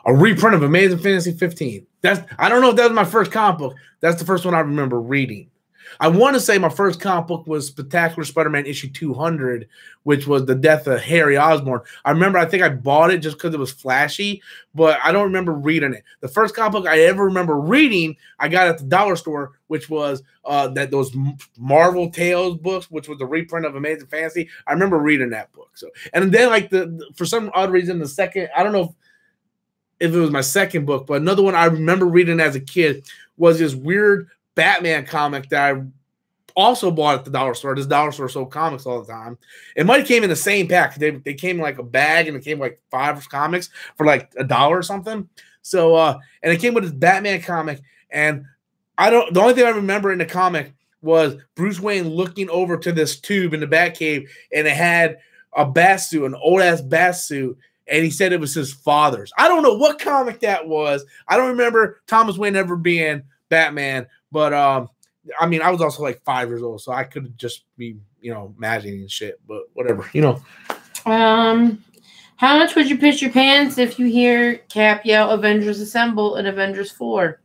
A reprint of Amazing Fantasy 15. I don't know if that was my first comic book. That's the first one I remember reading. I want to say my first comic book was Spectacular Spider-Man issue 200, which was the death of Harry Osborn. I think I bought it just because it was flashy, but I don't remember reading it. The first comic book I ever remember reading, I got at the dollar store, which was those Marvel Tales books, which was the reprint of Amazing Fantasy. I remember reading that book. So, and then like for some odd reason, the second, I don't know if it was my second book, but another one I remember reading as a kid was this weird Batman comic that I also bought at the dollar store. This dollar store sold comics all the time. It might have came in the same pack. They came in like a bag, and it came like 5 comics for like $1 or something. So and it came with this Batman comic, and the only thing I remember in the comic was Bruce Wayne looking over to this tube in the Batcave, and it had a bat suit, an old ass bat suit. And he said it was his father's. I don't know what comic that was. I don't remember Thomas Wayne ever being Batman. But, I mean, I was also like 5 years old. So I could just be, imagining shit. But whatever, How much would you piss your pants if you hear Cap yell Avengers Assemble in Avengers 4?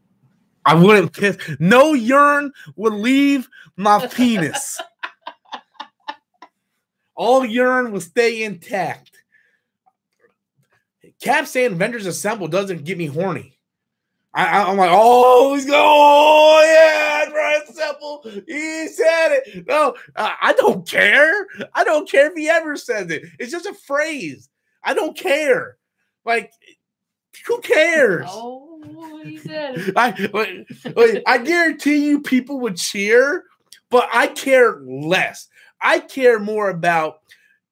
I wouldn't piss. No urine would leave my penis. All urine will stay intact. Cap saying Avengers Assemble doesn't get me horny. I'm like, oh, he's going, oh, yeah, right, Assemble. He said it. No, I don't care. I don't care if he ever says it. It's just a phrase. I don't care. Like, who cares? Oh, he said it. I guarantee you people would cheer, but I care less. I care more about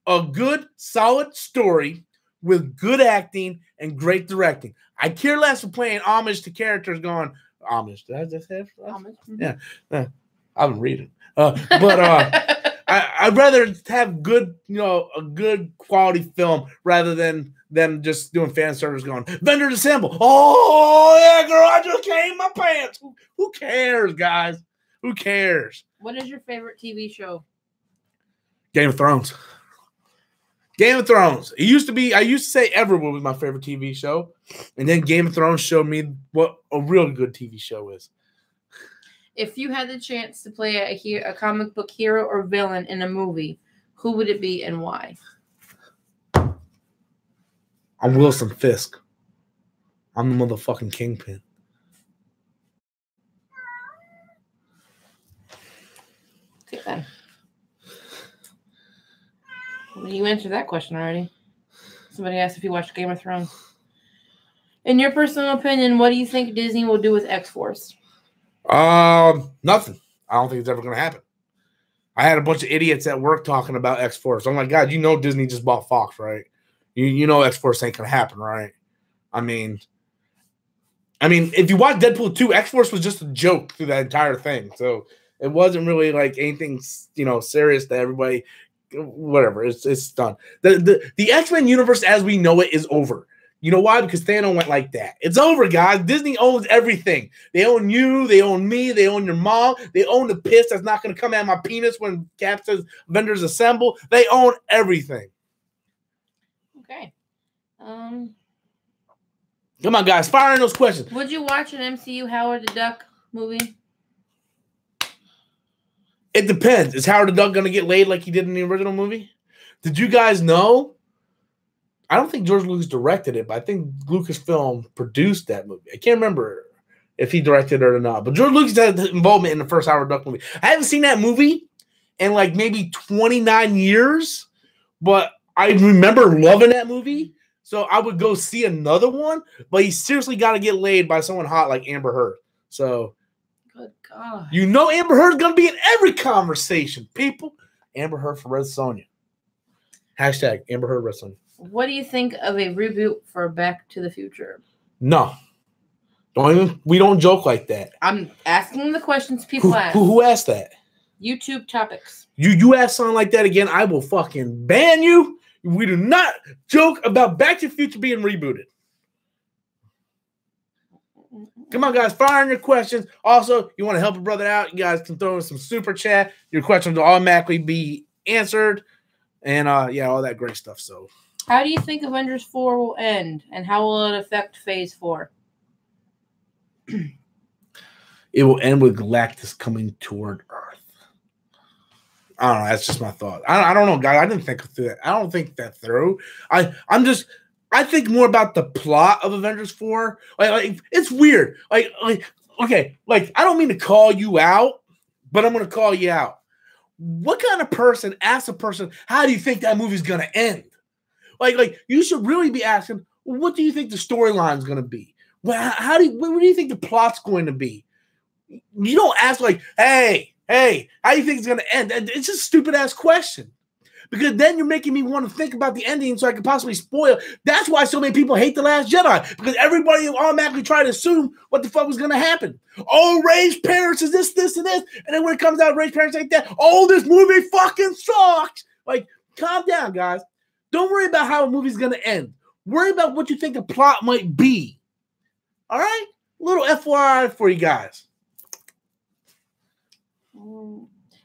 a good, solid story with good acting and great directing. I care less for playing homage to characters going, homage, did I just have? Homage. Yeah. I've been reading. I'd rather have good, a good quality film rather than them just doing fan service going, Vendor Assemble. Oh, yeah, girl, I just came in my pants. Who cares, guys? Who cares? What is your favorite TV show? Game of Thrones. Game of Thrones. I used to say Everwood was my favorite TV show. And then Game of Thrones showed me what a real good TV show is. If you had the chance to play a comic book hero or villain in a movie, who would it be and why? I'm Wilson Fisk. I'm the motherfucking Kingpin. Okay, then. Well, you answered that question already. Somebody asked if you watched Game of Thrones. In your personal opinion, what do you think Disney will do with X-Force? Nothing. I don't think it's ever going to happen. I had a bunch of idiots at work talking about X-Force. I'm like, God, Disney just bought Fox, right? You know X-Force ain't going to happen, right? I mean, if you watch Deadpool 2, X-Force was just a joke through that entire thing. So it wasn't really like anything, serious to everybody. Whatever, it's done. The X-Men universe as we know it is over. You know why? Because Thanos went like that. It's over, guys. Disney owns everything. They own you. They own me. They own your mom. They own the piss that's not going to come out of my penis when Cap says Avengers Assemble. They own everything. Okay. Come on, guys. Fire in those questions. Would you watch an MCU Howard the Duck movie? It depends. Is Howard the Duck going to get laid like he did in the original movie? Did you guys know? I don't think George Lucas directed it, but I think Lucasfilm produced that movie. I can't remember if he directed it or not. But George Lucas had involvement in the first Howard the Duck movie. I haven't seen that movie in like maybe 29 years, but I remember loving that movie. So I would go see another one, but he seriously got to get laid by someone hot like Amber Heard. So... Good God. Amber Heard's going to be in every conversation, people. Amber Heard for Red Sonja. Hashtag Amber Heard Red Sonja. What do you think of a reboot for Back to the Future? No. We don't joke like that. I'm asking the questions people ask. Who asked that? YouTube topics. You ask something like that again, I will fucking ban you. We do not joke about Back to the Future being rebooted. Come on, guys. Fire in your questions. Also, you want to help a brother out, you guys can throw in some super chat. Your questions will automatically be answered. And, all that great stuff. So, how do you think Avengers 4 will end? And how will it affect Phase 4? It will end with Galactus coming toward Earth. I don't know. That's just my thought. I don't know, guys. I didn't think through that. I don't think that through. I think more about the plot of Avengers 4. Like it's weird. Okay, I don't mean to call you out, but I'm going to call you out. What kind of person asks a person, how do you think that movie's going to end? Like you should really be asking, what do you think the storyline's going to be? Well, what do you think the plot's going to be? You don't ask like, hey, how do you think it's going to end? It's just a stupid ass question. Because then you're making me want to think about the ending so I could possibly spoil. That's why so many people hate The Last Jedi. Because everybody automatically try to assume what the fuck was going to happen. Oh, Rey's parents is this, and this. And then when it comes out, Rey's parents like that. Oh, this movie fucking sucks. Like, calm down, guys. Don't worry about how a movie's going to end. Worry about what you think the plot might be. All right? A little FYI for you guys.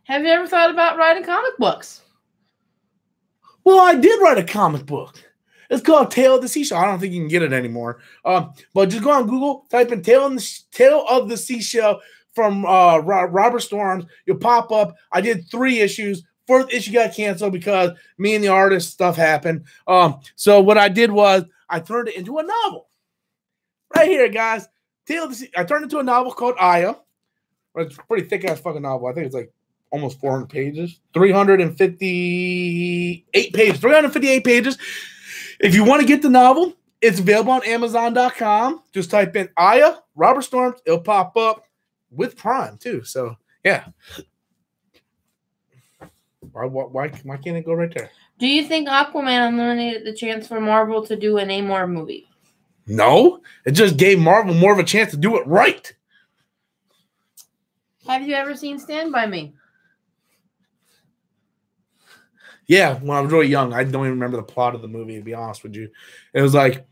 Have you ever thought about writing comic books? Well, I did write a comic book. It's called Tale of the Seashell. I don't think you can get it anymore. But just go on Google, type in Tale of the Seashell from Robert Storms. You'll pop up. I did 3 issues. 4th issue got canceled because me and the artist stuff happened. So what I did was I turned it into a novel. Right here, guys. I turned it into a novel called Aya. It's a pretty thick-ass fucking novel. I think it's like almost 400 pages. 358 pages. 358 pages. If you want to get the novel, it's available on Amazon.com. Just type in Aya, Robert Storms. It'll pop up with Prime, too. So, yeah. Why can't it go right there? Do you think Aquaman eliminated the chance for Marvel to do a Namor movie? No. It just gave Marvel more of a chance to do it right. Have you ever seen Stand By Me? Yeah, when I was really young, I don't even remember the plot of the movie, to be honest with you. It was like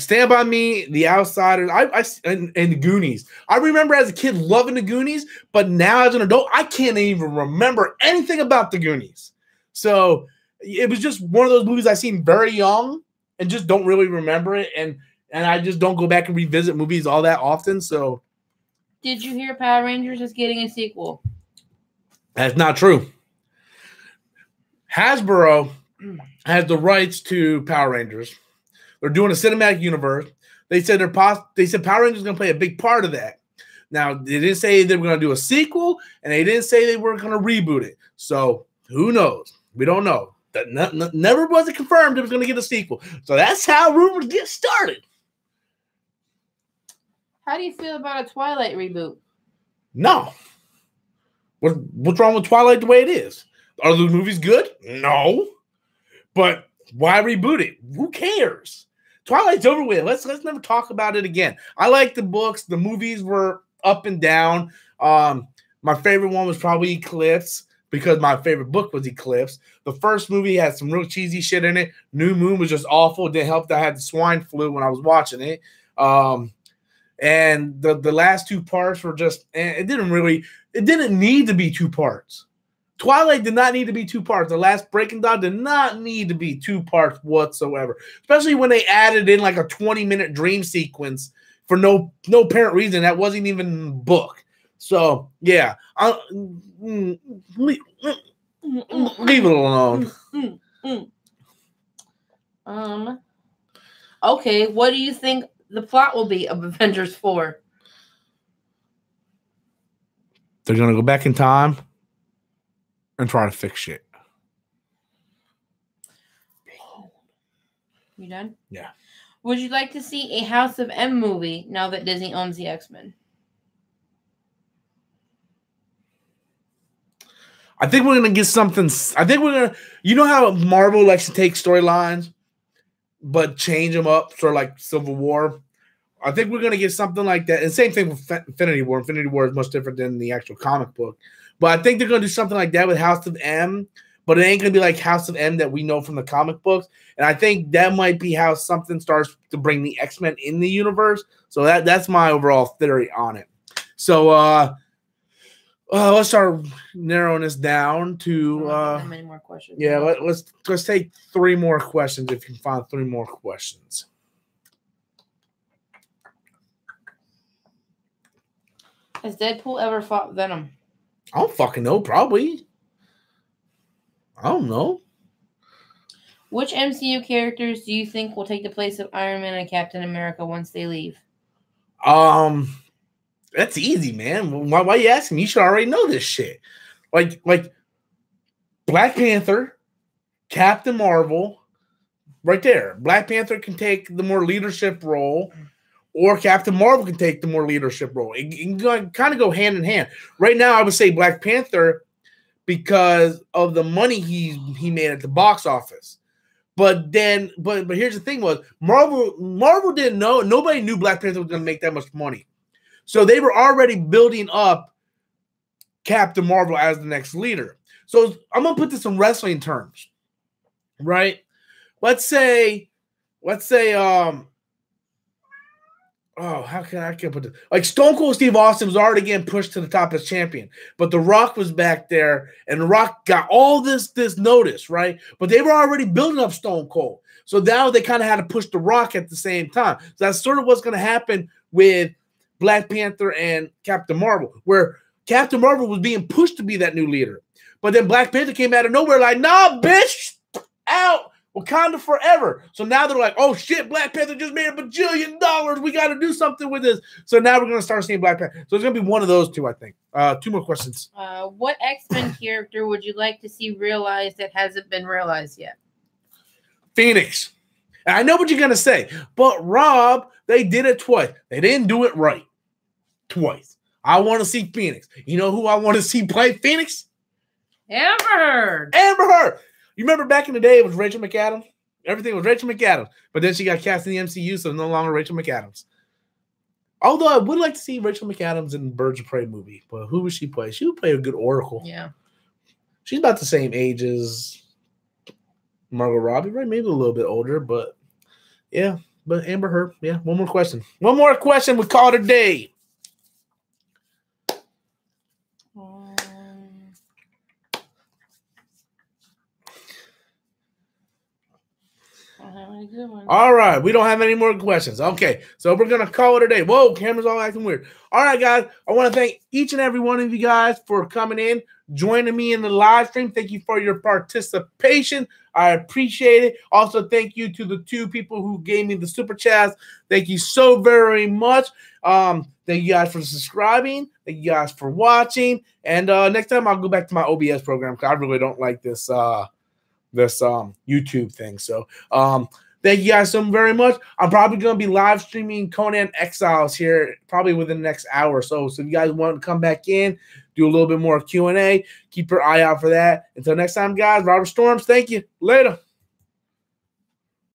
Stand By Me, The Outsiders, and the Goonies. I remember as a kid loving the Goonies, but now as an adult, I can't even remember anything about the Goonies. So it was just one of those movies I seen very young and just don't really remember it, and I just don't go back and revisit movies all that often. So, did you hear Power Rangers is getting a sequel? That's not true. Hasbro has the rights to Power Rangers. They're doing a cinematic universe. They said Power Rangers is going to play a big part of that. Now, they didn't say they were going to do a sequel, and they didn't say they were going to reboot it. So, who knows? We don't know. That never was it confirmed it was going to get a sequel. So that's how rumors get started. How do you feel about a Twilight reboot? No. What's wrong with Twilight the way it is? Are those movies good? No. But why reboot it? Who cares? Twilight's over with. Let's never talk about it again. I like the books. The movies were up and down. My favorite one was probably Eclipse, because my favorite book was Eclipse. The first movie had some real cheesy shit in it. New Moon was just awful. It didn't help that I had the swine flu when I was watching it. And the last two parts were just, it didn't need to be two parts. Twilight did not need to be two parts. The Last Breaking Dawn did not need to be two parts whatsoever, especially when they added in like a 20-minute dream sequence for no apparent reason. That wasn't even the book. So, yeah, leave it alone. Okay, what do you think the plot will be of Avengers 4? They're going to go back in time and try to fix shit. You done? Yeah. Would you like to see a House of M movie now that Disney owns the X-Men? I think we're going to get something. I think we're going to, you know how Marvel likes to take storylines, but change them up, sort of like Civil War. I think we're going to get something like that. And same thing with Infinity War. Infinity War is much different than the actual comic book. But I think they're going to do something like that with House of M, but it ain't going to be like House of M that we know from the comic books. And I think that might be how something starts to bring the X-Men in the universe. So that's my overall theory on it. So, let's start narrowing this down to many more questions. Yeah, let's take 3 more questions if you can find 3 more questions. Has Deadpool ever fought Venom? I don't fucking know, probably. I don't know. Which MCU characters do you think will take the place of Iron Man and Captain America once they leave? That's easy, man. Why are you asking me? You should already know this shit. Like Black Panther, Captain Marvel, right there. Black Panther can take the more leadership role, or Captain Marvel can take the more leadership role. It can kind of go hand in hand. Right now, I would say Black Panther because of the money he made at the box office. But here's the thing: was Marvel didn't know. Nobody knew Black Panther was going to make that much money. So they were already building up Captain Marvel as the next leader. So I'm going to put this in wrestling terms, right? Let's say, how can I put this? Like Stone Cold Steve Austin was already getting pushed to the top as champion, but The Rock was back there, and The Rock got all this notice, right? But they were already building up Stone Cold. So now they kind of had to push The Rock at the same time. So that's sort of what's going to happen with Black Panther and Captain Marvel, where Captain Marvel was being pushed to be that new leader. But then Black Panther came out of nowhere like, nah, bitch, out. Wakanda forever. So now they're like, oh shit, Black Panther just made $1 bajillion. We got to do something with this. So now we're going to start seeing Black Panther. So it's going to be one of those two, I think. 2 more questions. What X-Men character would you like to see realized that hasn't been realized yet? Phoenix. And I know what you're going to say, but Rob, they did it twice. They didn't do it right. Twice. I want to see Phoenix. You know who I want to see play Phoenix? Amber Heard. Amber Heard. You remember back in the day, it was Rachel McAdams? Everything was Rachel McAdams. But then she got cast in the MCU, so no longer Rachel McAdams. Although I would like to see Rachel McAdams in the Birds of Prey movie. But who would she play? She would play a good Oracle. Yeah. She's about the same age as Margot Robbie, right? Maybe a little bit older, but yeah. But Amber Heard, yeah. One more question. One more question. We call it a day. All right, we don't have any more questions. Okay, so we're gonna call it a day. Whoa, camera's all acting weird. All right, guys, I want to thank each and every one of you guys for coming in, joining me in the live stream. Thank you for your participation. I appreciate it. Also, thank you to the 2 people who gave me the super chats. Thank you so very much. Thank you guys for subscribing. Thank you guys for watching. And next time I'll go back to my OBS program because I really don't like this YouTube thing. So thank you guys so very much. I'm probably going to be live streaming Conan Exiles here probably within the next hour or so. So if you guys want to come back in, do a little bit more Q&A, keep your eye out for that. Until next time, guys, Robert Storms, thank you. Later.